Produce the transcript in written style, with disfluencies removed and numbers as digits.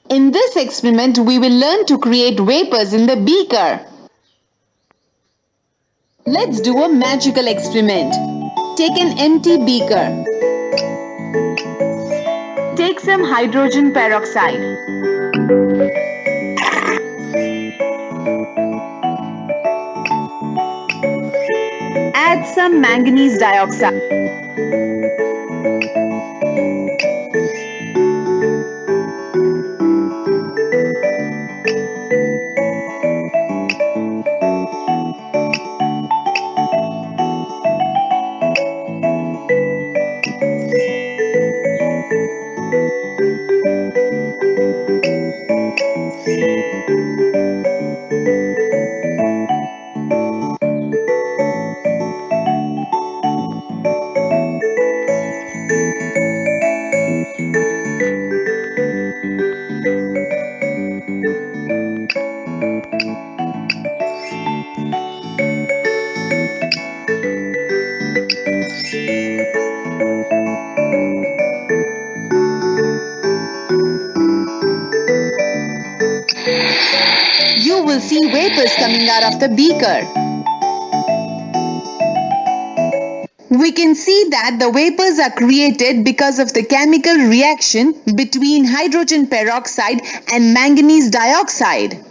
In this experiment, we will learn to create vapors in the beaker. Let's do a magical experiment. Take an empty beaker. Take some hydrogen peroxide. Add some manganese dioxide. You will see vapors coming out of the beaker. We can see that the vapors are created because of the chemical reaction between hydrogen peroxide and manganese dioxide.